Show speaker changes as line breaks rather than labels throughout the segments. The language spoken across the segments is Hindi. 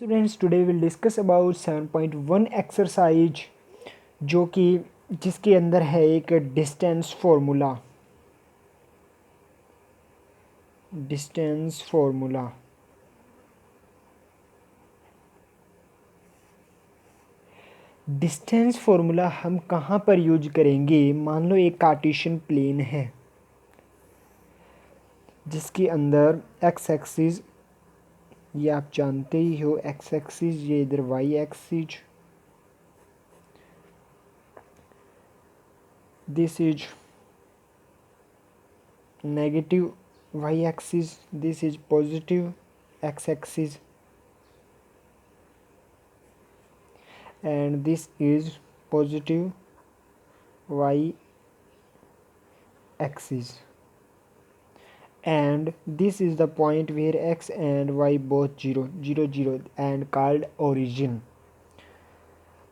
Students, today we'll discuss about 7.1 exercise जो कि जिसके अंदर है एक डिस्टेंस फार्मूला। डिस्टेंस फार्मूला हम कहाँ पर यूज करेंगे? मान लो एक कार्टेशियन प्लेन है जिसके अंदर एक्स एक्सिस, ये आप जानते ही हो, एक्स एक्सिस, ये इधर Y axis, this is negative y axis, this is positive x axis, and this is positive y axis, and this is the point where x and y both 0 0 0 and called origin।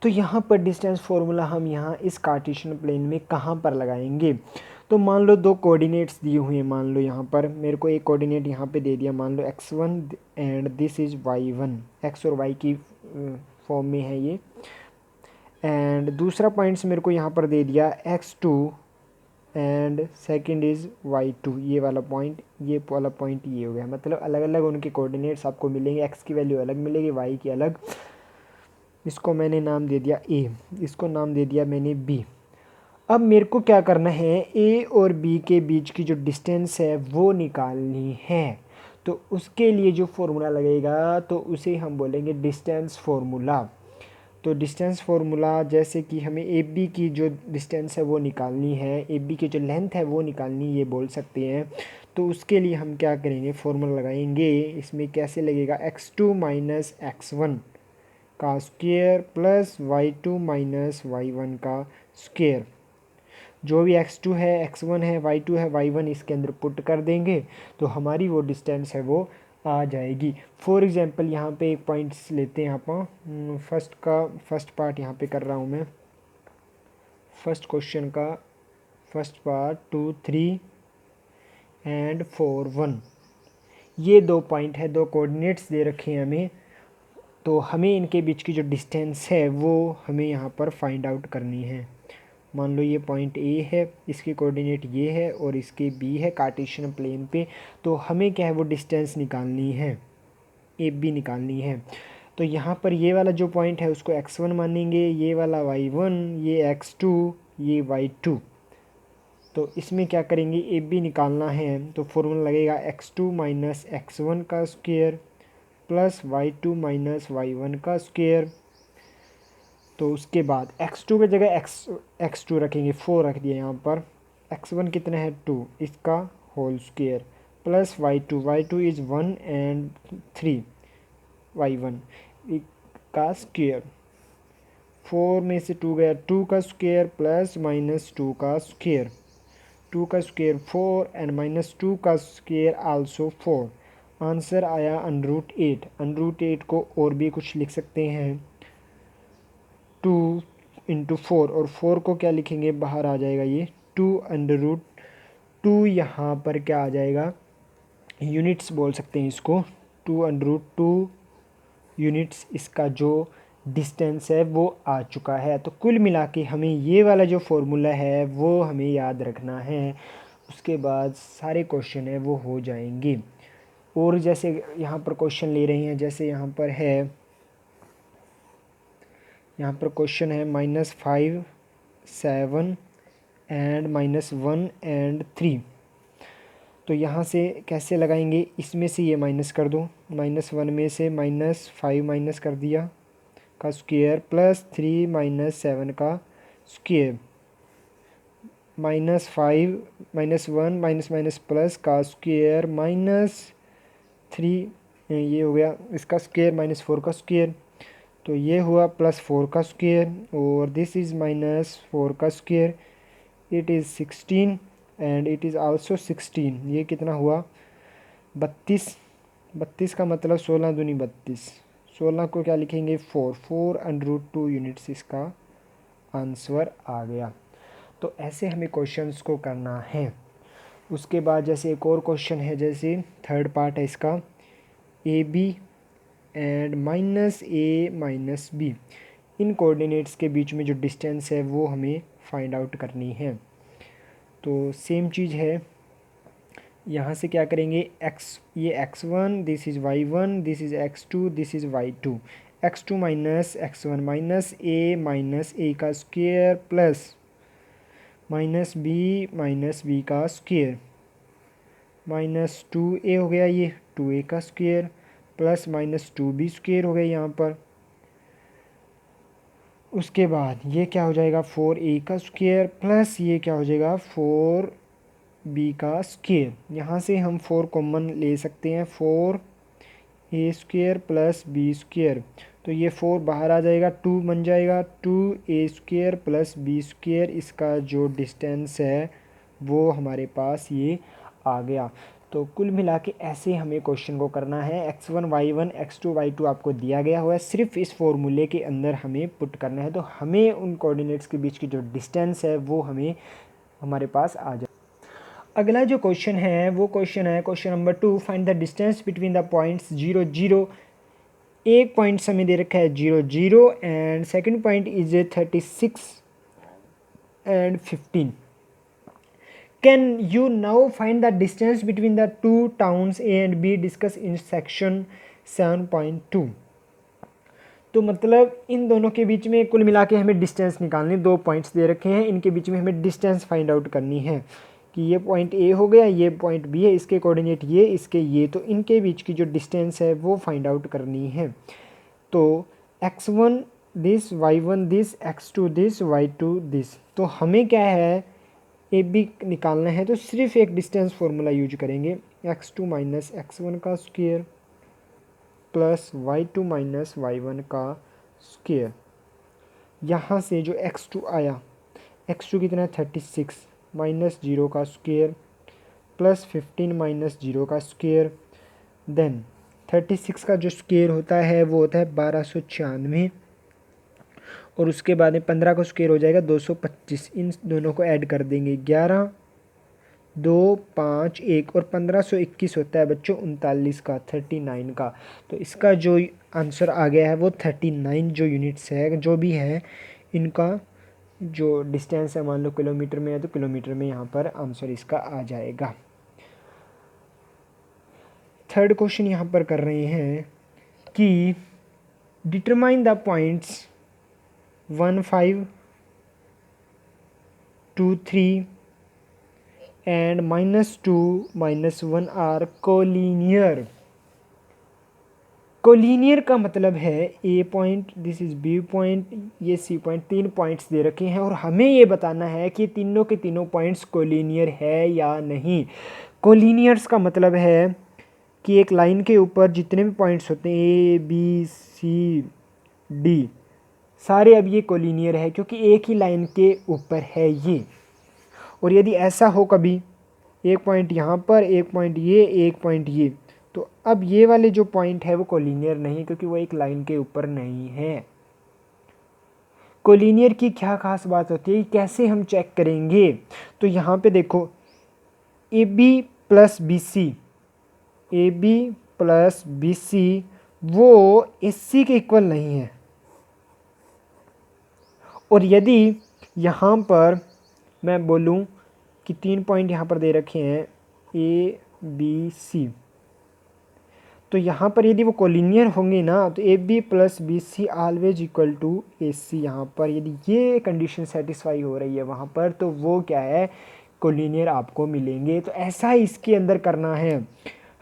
तो यहाँ पर डिस्टेंस फार्मूला हम यहाँ इस कार्टेशियन प्लेन में कहाँ पर लगाएंगे? तो मान लो दो कोऑर्डिनेट्स दिए हुए हैं। मान लो यहाँ पर मेरे को एक कोऑर्डिनेट यहाँ पे दे दिया, मान लो x1 and this is y1, x और y की फॉर्म में है ये। एंड दूसरा पॉइंट्स मेरे को यहाँ पर दे दिया x2 and second is y2, ये वाला पॉइंट, ये वाला पॉइंट ये हो गया। मतलब अलग अलग उनके कोऑर्डिनेट्स आपको मिलेंगे, x की वैल्यू अलग मिलेगी, y की अलग। इसको मैंने नाम दे दिया a, इसको नाम दे दिया मैंने b। अब मेरे को क्या करना है, ए और बी के बीच की जो डिस्टेंस है वो निकालनी है। तो उसके लिए जो फॉर्मूला लगेगा तो उसे हम बोलेंगे डिस्टेंस फार्मूला। तो डिस्टेंस फार्मूला जैसे कि हमें ए बी की जो डिस्टेंस है वो निकालनी है, ए बी की जो लेंथ है वो निकालनी, ये बोल सकते हैं। तो उसके लिए हम क्या करेंगे, फार्मूला लगाएंगे। इसमें कैसे लगेगा, x2 माइनस x1 का square plus y2 minus y1 का स्क्वायर। जो भी x2 है, x1 है, y2 है, y1 इसके अंदर पुट कर देंगे तो हमारी वो डिस्टेंस है वो आ जाएगी। फॉर एग्जांपल यहाँ पे एक पॉइंट्स लेते हैं। यहाँ पर फर्स्ट पार्ट यहाँ पे कर रहा हूँ मैं, फर्स्ट क्वेश्चन का फर्स्ट पार्ट 2 3 एंड 4 1। ये दो पॉइंट है, दो कोऑर्डिनेट्स दे रखे हैं हमें। तो हमें इनके बीच की जो डिस्टेंस है वो हमें यहाँ पर फाइंड आउट करनी है। मान लो ये पॉइंट ए है, इसकी कोऑर्डिनेट ये है और इसके बी है कार्टेशियन प्लेन पे। तो हमें क्या है, वो डिस्टेंस निकालनी है, ए बी निकालनी है। तो यहाँ पर ये वाला जो पॉइंट है उसको x1 मानेंगे, ये वाला y1, ये x2, ये y2। तो इसमें क्या करेंगे, ए बी निकालना है। तो फॉर्मूला लगेगा x2 माइनस x1 का square plus y2 minus y1 का स्क्वायर। तो उसके बाद x2 की जगह x2 रखेंगे, 4 रख दिया यहाँ पर। x1 कितना है 2, इसका whole square plus y2 is 1 and 3 y1 का स्क्वायर। 4 में से 2 गया, 2 का स्क्वायर प्लस माइनस 2 का स्क्वायर, 2 का स्क्वायर 4 एंड माइनस 2 का स्क्वायर आल्सो 4। आंसर आया √8। √8 को और भी कुछ लिख सकते हैं, 2 इंटू 4, और 4 को क्या लिखेंगे, बाहर आ जाएगा ये 2 यहाँ पर क्या आ जाएगा, यूनिट्स बोल सकते हैं इसको, 2 यूनिट्स इसका जो डिस्टेंस है वो आ चुका है। तो कुल मिला के हमें ये वाला जो फॉर्मूला है वो हमें याद रखना है। उसके बाद सारे क्वेश्चन है वो हो जाएंगे। और जैसे यहाँ पर क्वेश्चन ले रहे हैं, जैसे यहाँ पर है, यहाँ पर क्वेश्चन है -5 7 एंड -1 एंड 3। तो यहाँ से कैसे लगाएंगे, इसमें से ये माइनस कर दो, -1 में से -5 माइनस कर दिया का स्क्वायर प्लस 3 -7 का स्क्वायर, -5 -1 माइनस प्लस का स्क्वायर -3, ये हो गया इसका स्क्वायर -4 का स्क्वायर। तो ये हुआ +4 का स्क्वायर और दिस इज़ -4 का square, it is 16 and it is also 16। ये कितना हुआ 32। 32 का मतलब 16 दूनी 32, 16 को क्या लिखेंगे 4 √2 यूनिट्स इसका आंसर आ गया। तो ऐसे हमें क्वेश्चंस को करना है। उसके बाद जैसे एक और क्वेश्चन है, जैसे थर्ड पार्ट है इसका, A B and minus A minus B, इन कोऑर्डिनेट्स के बीच में जो डिस्टेंस है वो हमें फाइंड आउट करनी है। तो सेम चीज़ है, यहाँ से क्या करेंगे, ये x1, this is y1, this is x2, this is y2, x2 minus x1 minus A का स्क्वेयर प्लस माइनस बी का स्क्वेयर माइनस 2a हो गया, ये 2a का square plus minus 2b square हो गया यहाँ पर। उसके बाद ये क्या हो जाएगा, 4a का स्क्वेयर प्लस ये क्या हो जाएगा 4b का स्क्वेयर। यहाँ से हम 4 कॉमन ले सकते हैं, 4a square plus b square, तो ये 4 बाहर आ जाएगा, 2 बन जाएगा 2a square plus b square. इसका जो डिस्टेंस है वो हमारे पास ये आ गया। तो कुल मिला के ऐसे हमें क्वेश्चन को करना है, x1 y1 x2 y2 आपको दिया गया हुआ है, सिर्फ इस फॉर्मूले के अंदर हमें पुट करना है। तो हमें उन कोऑर्डिनेट्स के बीच की जो डिस्टेंस है वो हमारे पास आ जाए। अगला जो क्वेश्चन है वो क्वेश्चन है question number 2, find the distance between the points 0 0। एक पॉइंट हमें दे रखा है 0 0 and second point is 36 and 15। Can you now find the distance between the two towns A and B discussed in section 7.2। तो मतलब इन दोनों के बीच में कुल मिला के हमें डिस्टेंस निकालनी, दो पॉइंट्स दे रखे हैं, इनके बीच में हमें डिस्टेंस फाइंड आउट करनी है कि ये पॉइंट ए हो गया, ये पॉइंट बी है, इसके कोऑर्डिनेट ये, इसके ये, तो इनके बीच की जो डिस्टेंस है वो फाइंड आउट करनी है। तो x1 this, y1 this, x2 this, y2 this. तो हमें क्या है, ए बी निकालना है, तो सिर्फ एक डिस्टेंस फार्मूला यूज करेंगे, x2 माइनस x1 का square plus y2 minus y1 का स्क्वेयर। यहाँ से जो x2 आया, x2 कितना 36 माइनस 0 का स्क्वेयर प्लस 15 माइनस 0 का स्क्वेयर, देन 36 का जो स्क्वेयर होता है वो होता है 1296, और उसके बाद में 15 का स्क्वायर हो जाएगा 225। इन दोनों को ऐड कर देंगे, 11 2 5 1, और 1521 होता है बच्चों 39 का, 39 का। तो इसका जो आंसर आ गया है वो 39 जो यूनिट्स है, जो भी है इनका जो डिस्टेंस है, मान लो किलोमीटर में है तो किलोमीटर में यहाँ पर आंसर इसका आ जाएगा। थर्ड क्वेश्चन यहाँ पर कर रहे हैं कि determine the points 1 5 2 3 and -2 -1 are collinear. Collinear का मतलब है A point, this is B point, ये सी पॉइंट, 3 पॉइंट्स दे रखे हैं और हमें ये बताना है कि तीनों के तीनों पॉइंट्स कोलिनियर है या नहीं। कोलिनियर्स का मतलब है कि एक लाइन के ऊपर जितने भी पॉइंट्स होते हैं ए बी सी डी, सारे अब ये कोलिनियर है क्योंकि एक ही लाइन के ऊपर है ये। और यदि ऐसा हो कभी, एक पॉइंट यहाँ पर, एक पॉइंट ये, एक पॉइंट ये, तो अब ये वाले जो पॉइंट है वो कोलिनियर नहीं, क्योंकि वो एक लाइन के ऊपर नहीं है। कोलिनियर की क्या खास बात होती है, कैसे हम चेक करेंगे, तो यहाँ पे देखो A B plus B C, A B plus B C वो एस सी के इक्वल नहीं है। और यदि यहाँ पर मैं बोलूँ कि 3 पॉइंट यहाँ पर दे रखे हैं ए बी सी, तो यहाँ पर यदि वो कोलिनियर होंगे ना, तो A B plus B C always equal to A C. यहाँ पर यदि ये कंडीशन सेटिस्फाई हो रही है वहाँ पर, तो वो क्या है, कोलिनियर आपको मिलेंगे। तो ऐसा इसके अंदर करना है,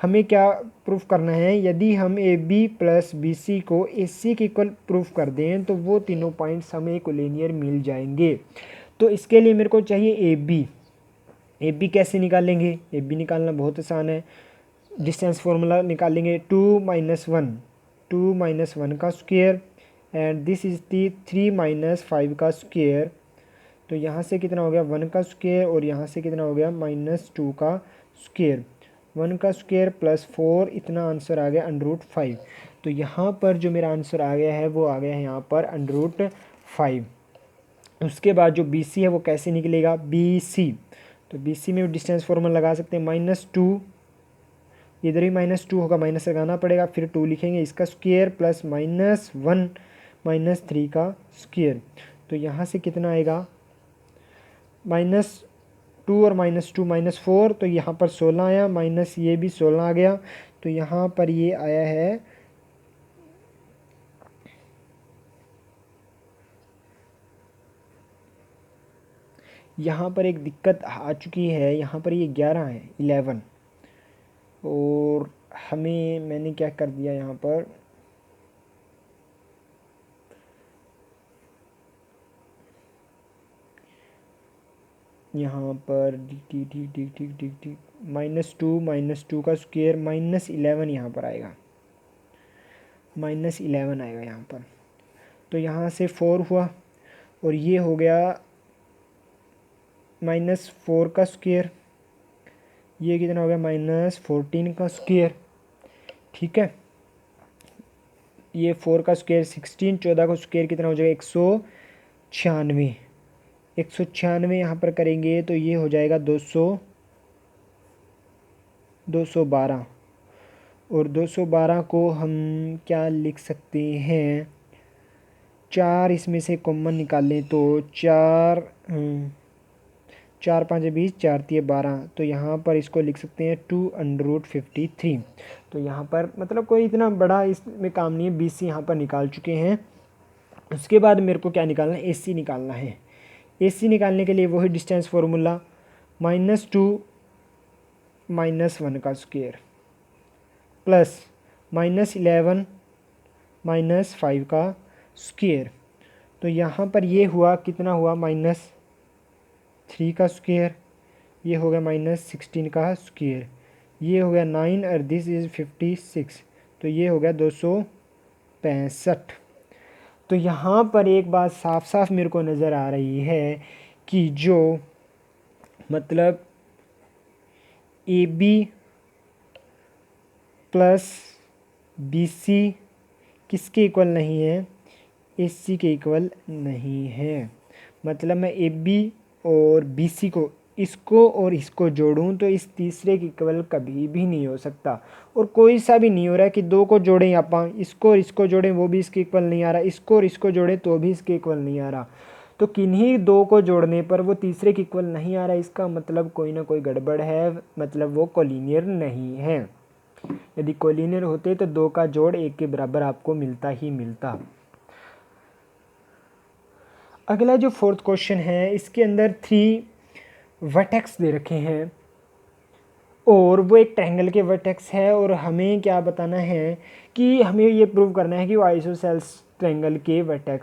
हमें क्या प्रूफ करना है, यदि हम A B plus B C को ए सी के इक्वल प्रूफ कर दें तो वो तीनों पॉइंट्स हमें कोलिनियर मिल जाएंगे। तो इसके लिए मेरे को चाहिए ए बी। ए बी कैसे निकालेंगे, ए बी निकालना बहुत आसान है, डिस्टेंस फार्मूला निकालेंगे 2 - 1 का square and this is the 3 - 5 का स्क्वायर। तो यहाँ से कितना हो गया 1 का स्क्वायर, और यहाँ से कितना हो गया -2 का स्क्वायर, 1 का स्क्वायर प्लस 4, इतना आंसर आ गया √5। तो यहाँ पर जो मेरा आंसर आ गया है वो आ गया है यहाँ पर √5। उसके बाद जो बी सी है वो कैसे निकलेगा, बी सी, तो बी सी में डिस्टेंस फार्मूला लगा सकते हैं -2 इधर ही -2 होगा, माइनस लगाना पड़ेगा, फिर 2 लिखेंगे इसका स्क्वायर प्लस -1 -3 का स्क्वायर। तो यहाँ से कितना आएगा, -2 और -2 -4, तो यहाँ पर 16 आया, माइनस ये भी 16 आ गया। तो यहाँ पर ये आया है यहाँ पर एक दिक्कत आ चुकी है, यहाँ पर ये 11 है 11, और मैंने क्या कर दिया यहाँ पर, यहाँ पर ठीक ठीक ठीक ठीक ठीक ठीक -2 का स्क्वायर -11 यहाँ पर आएगा, -11 आएगा यहाँ पर। तो यहाँ से 4 हुआ, और ये हो गया -4 का स्क्वायर, ये कितना हो गया -14 का स्क्वायर। ठीक है, ये 4 का स्क्वायर 16, 14 का स्क्वायर कितना हो जाएगा 196, 196 यहाँ पर करेंगे तो ये हो जाएगा 212, और 212 को हम क्या लिख सकते हैं, 4 इसमें से कॉमन निकाल लें तो 4 4 5 20, 4 3 12, तो यहाँ पर इसको लिख सकते हैं 2√53। तो यहाँ पर मतलब कोई इतना बड़ा इसमें काम नहीं है, BC यहाँ पर निकाल चुके हैं। उसके बाद मेरे को क्या निकालना है, AC निकालना है। AC निकालने के लिए वही डिस्टेंस फार्मूला, -2 -1 का स्क्वायर प्लस -11 -5 का स्क्वायर। तो यहाँ पर ये हुआ कितना हुआ, -3 का स्क्वायर, ये हो गया -16 का स्क्वायर, ये हो गया 9 और दिस इज़ 56, तो ये हो गया 265। तो यहाँ पर एक बात साफ साफ मेरे को नज़र आ रही है कि जो मतलब AB प्लस BC किसके इक्वल नहीं है, AC के इक्वल नहीं है। मतलब मैं AB और BC को, इसको और इसको जोड़ूं तो इस तीसरे के इक्वल कभी भी नहीं हो सकता, और कोई सा भी नहीं हो रहा है कि 2 को जोड़ें आप, इसको और इसको जोड़ें वो भी इसके इक्वल नहीं आ रहा, इसको और इसको जोड़ें तो भी इसके इक्वल नहीं आ रहा। तो किन्हीं 2 को जोड़ने पर वो तीसरे के इक्वल नहीं आ रहा, इसका मतलब कोई ना कोई गड़बड़ है, मतलब वो कोलिनियर नहीं है। यदि कोलिनियर होते तो 2 का जोड़ 1 के बराबर आपको मिलता ही मिलता। अगला जो 4th क्वेश्चन है, इसके अंदर 3 वर्टेक्स दे रखे हैं, और वो एक ट्रायंगल के वर्टेक्स है, और हमें क्या बताना है कि हमें ये प्रूव करना है कि वो आइसोसेल्स ट्रायंगल के वर्टेक्स